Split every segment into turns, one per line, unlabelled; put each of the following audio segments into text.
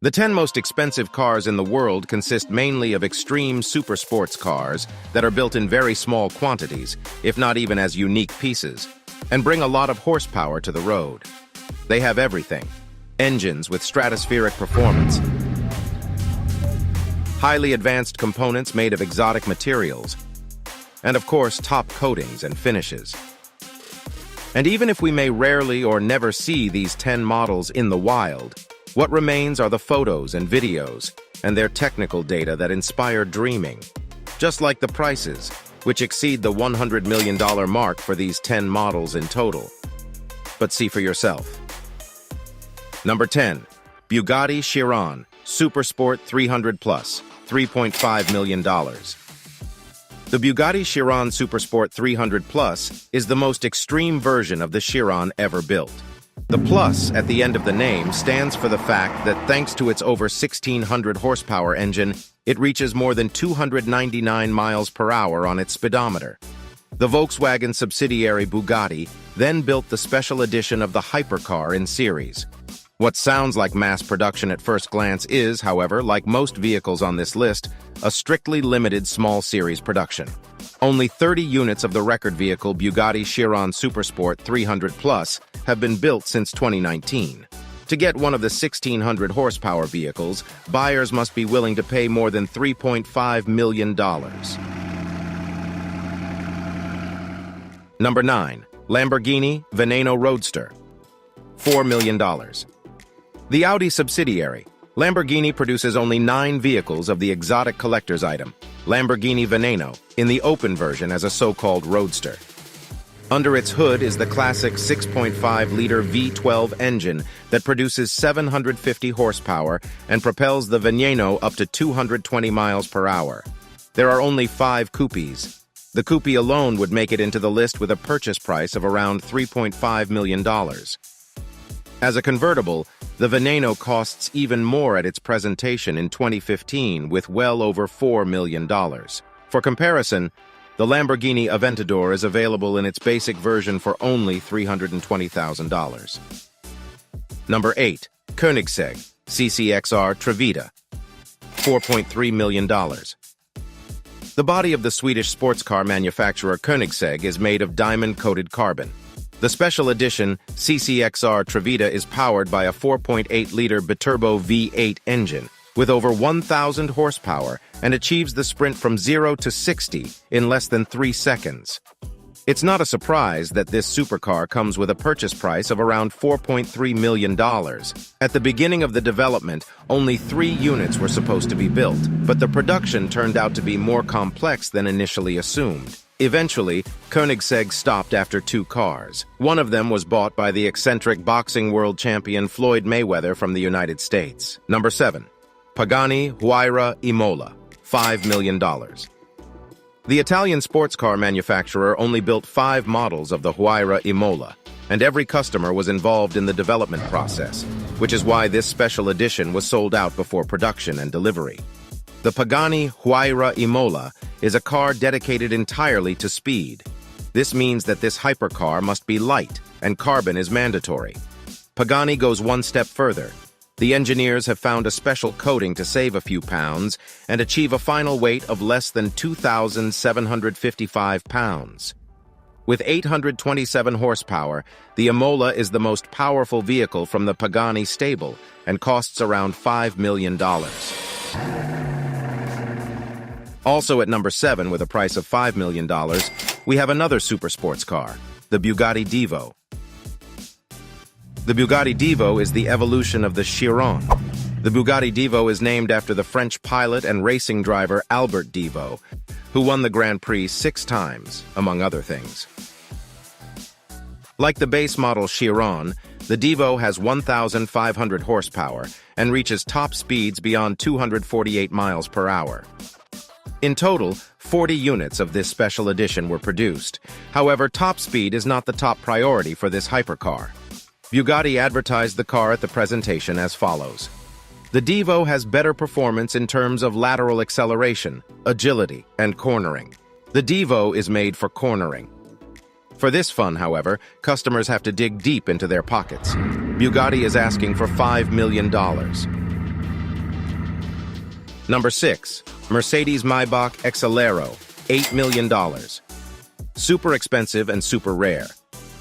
The 10 most expensive cars in the world consist mainly of extreme super sports cars that are built in very small quantities, if not even as unique pieces, and bring a lot of horsepower to the road. They have everything: engines with stratospheric performance, highly advanced components made of exotic materials, and of course, top coatings and finishes. And even if we may rarely or never see these 10 models in the wild, what remains are the photos and videos and their technical data that inspire dreaming, just like the prices, which exceed the $100 million mark for these 10 models in total. But see for yourself. Number 10. Bugatti Chiron Supersport 300 Plus, $3.5 million. The Bugatti Chiron Supersport 300 Plus is the most extreme version of the Chiron ever built. The plus at the end of the name stands for the fact that thanks to its over 1,600 horsepower engine, it reaches more than 299 miles per hour on its speedometer. The Volkswagen subsidiary Bugatti then built the special edition of the hypercar in series. What sounds like mass production at first glance is, however, like most vehicles on this list, a strictly limited small series production. Only 30 units of the record vehicle Bugatti Chiron Supersport 300 Plus have been built since 2019. To get one of the 1,600 horsepower vehicles, buyers must be willing to pay more than $3.5 million. Number 9. Lamborghini Veneno Roadster, $4 million. The Audi subsidiary, Lamborghini produces only 9 vehicles of the exotic collector's item, Lamborghini Veneno, in the open version as a so-called roadster. Under its hood is the classic 6.5-liter V12 engine that produces 750 horsepower and propels the Veneno up to 220 miles per hour. There are only 5 coupes. The coupe alone would make it into the list with a purchase price of around $3.5 million. As a convertible, the Veneno costs even more at its presentation in 2015 with well over $4 million. For comparison, the Lamborghini Aventador is available in its basic version for only $320,000. Number 8. Koenigsegg CCXR Trevita, $4.3 million. The body of the Swedish sports car manufacturer Koenigsegg is made of diamond-coated carbon. The special edition CCXR Trevita is powered by a 4.8-liter biturbo V8 engine with over 1,000 horsepower and achieves the sprint from 0 to 60 in less than 3 seconds. It's not a surprise that this supercar comes with a purchase price of around $4.3 million. At the beginning of the development, only 3 units were supposed to be built, but the production turned out to be more complex than initially assumed. Eventually, Koenigsegg stopped after 2 cars. One of them was bought by the eccentric boxing world champion Floyd Mayweather from the United States. Number 7. Pagani Huayra Imola, $5 million. The Italian sports car manufacturer only built 5 models of the Huayra Imola, and every customer was involved in the development process, which is why this special edition was sold out before production and delivery. The Pagani Huayra Imola is a car dedicated entirely to speed. This means that this hypercar must be light, and carbon is mandatory. Pagani goes one step further. The engineers have found a special coating to save a few pounds and achieve a final weight of less than 2,755 pounds. With 827 horsepower, the Imola is the most powerful vehicle from the Pagani stable and costs around $5 million. Also at number 7, with a price of $5 million, we have another super sports car, the Bugatti Divo. The Bugatti Divo is the evolution of the Chiron. The Bugatti Divo is named after the French pilot and racing driver Albert Divo, who won the Grand Prix 6 times, among other things. Like the base model Chiron, the Divo has 1,500 horsepower and reaches top speeds beyond 248 miles per hour. In total, 40 units of this special edition were produced. However, top speed is not the top priority for this hypercar. Bugatti advertised the car at the presentation as follows. The Divo has better performance in terms of lateral acceleration, agility, and cornering. The Divo is made for cornering. For this fun, however, customers have to dig deep into their pockets. Bugatti is asking for $5 million. Number 6. Mercedes-Maybach Exelero, $8 million. Super expensive and super rare.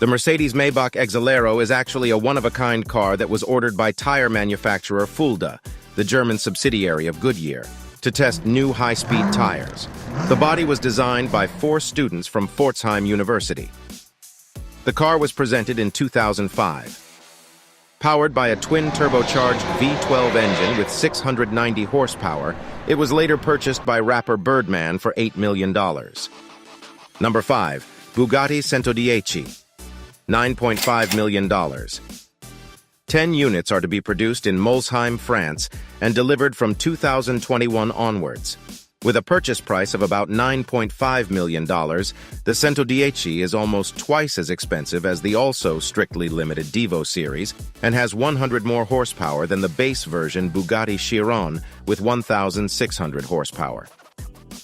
The Mercedes-Maybach Exelero is actually a one-of-a-kind car that was ordered by tire manufacturer Fulda, the German subsidiary of Goodyear, to test new high-speed tires. The body was designed by 4 students from Pforzheim University. The car was presented in 2005. Powered by a twin-turbocharged V12 engine with 690 horsepower, it was later purchased by rapper Birdman for $8 million. Number 5. Bugatti 110, $9.5 million. 10 units are to be produced in Molsheim, France, and delivered from 2021 onwards. With a purchase price of about $9.5 million, the 110 is almost twice as expensive as the also strictly limited Devo series and has 100 more horsepower than the base version Bugatti Chiron with 1,600 horsepower.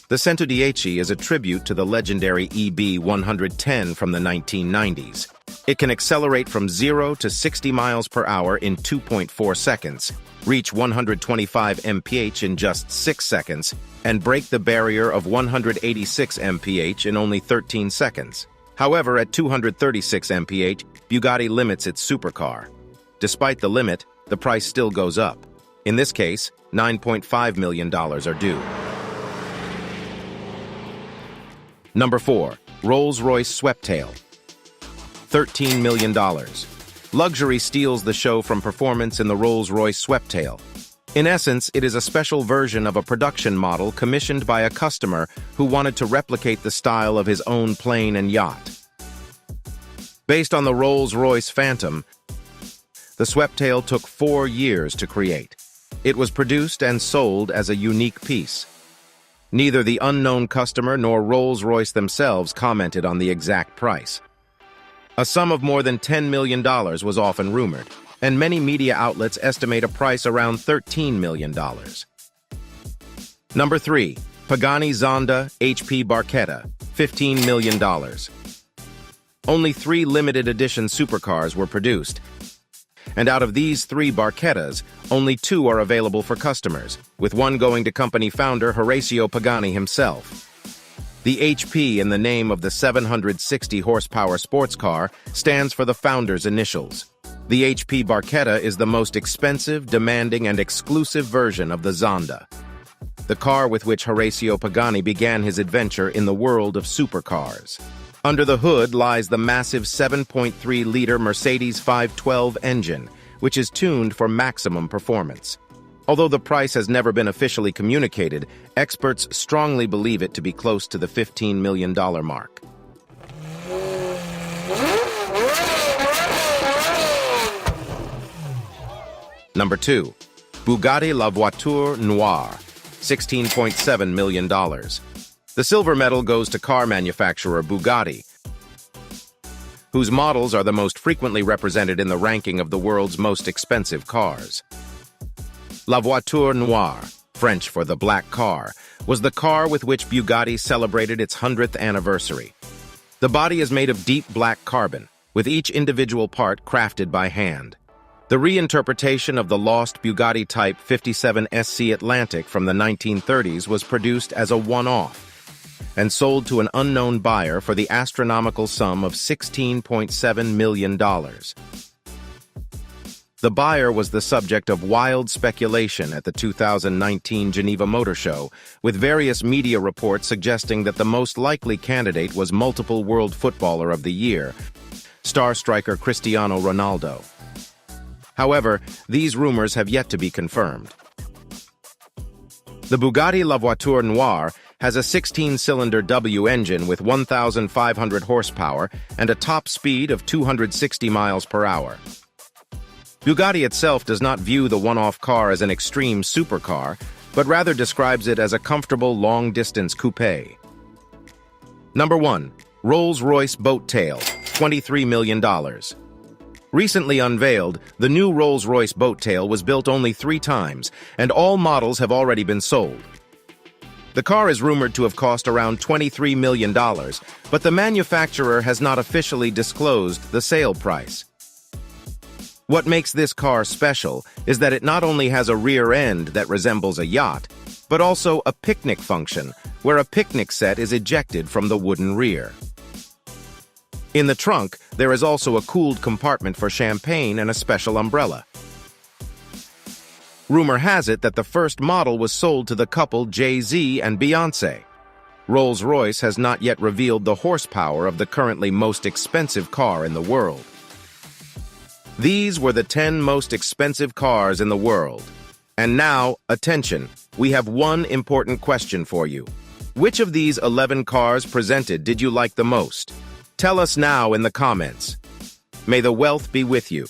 The 110 is a tribute to the legendary EB 110 from the 1990s. It can accelerate from 0 to 60 miles per hour in 2.4 seconds, reach 125 mph in just 6 seconds, and break the barrier of 186 mph in only 13 seconds. However, at 236 mph, Bugatti limits its supercar. Despite the limit, the price still goes up. In this case, $9.5 million are due. Number 4. Rolls-Royce Sweptail, $13 million. Luxury steals the show from performance in the Rolls-Royce Sweptail. In essence, it is a special version of a production model commissioned by a customer who wanted to replicate the style of his own plane and yacht. Based on the Rolls-Royce Phantom, the Sweptail took 4 years to create. It was produced and sold as a unique piece. Neither the unknown customer nor Rolls-Royce themselves commented on the exact price. A sum of more than $10 million was often rumored, and many media outlets estimate a price around $13 million. Number 3. Pagani Zonda HP Barchetta, $15 million. Only 3 limited edition supercars were produced, and out of these 3 Barchettas, only 2 are available for customers, with one going to company founder Horacio Pagani himself. The HP in the name of the 760 horsepower sports car stands for the founder's initials. The HP Barchetta is the most expensive, demanding, and exclusive version of the Zonda, the car with which Horacio Pagani began his adventure in the world of supercars. Under the hood lies the massive 7.3-liter Mercedes 512 engine, which is tuned for maximum performance. Although the price has never been officially communicated, experts strongly believe it to be close to the $15 million mark. Number 2. Bugatti La Voiture Noire, $16.7 million. The silver medal goes to car manufacturer Bugatti, whose models are the most frequently represented in the ranking of the world's most expensive cars. La Voiture Noire, French for the black car, was the car with which Bugatti celebrated its 100th anniversary. The body is made of deep black carbon, with each individual part crafted by hand. The reinterpretation of the lost Bugatti Type 57 SC Atlantic from the 1930s was produced as a one-off and sold to an unknown buyer for the astronomical sum of $16.7 million. The buyer was the subject of wild speculation at the 2019 Geneva Motor Show, with various media reports suggesting that the most likely candidate was multiple World Footballer of the Year, star striker Cristiano Ronaldo. However, these rumors have yet to be confirmed. The Bugatti La Voiture Noire has a 16-cylinder W engine with 1,500 horsepower and a top speed of 260 miles per hour. Bugatti itself does not view the one-off car as an extreme supercar, but rather describes it as a comfortable long-distance coupe. Number 1. Rolls-Royce Boat Tail, $23 million. Recently unveiled, the new Rolls-Royce Boat Tail was built only 3 times, and all models have already been sold. The car is rumored to have cost around $23 million, but the manufacturer has not officially disclosed the sale price. What makes this car special is that it not only has a rear end that resembles a yacht, but also a picnic function, where a picnic set is ejected from the wooden rear. In the trunk, there is also a cooled compartment for champagne and a special umbrella. Rumor has it that the first model was sold to the couple Jay-Z and Beyoncé. Rolls-Royce has not yet revealed the horsepower of the currently most expensive car in the world. These were the 10 most expensive cars in the world. And now, attention, we have one important question for you. Which of these 11 cars presented did you like the most? Tell us now in the comments. May the wealth be with you.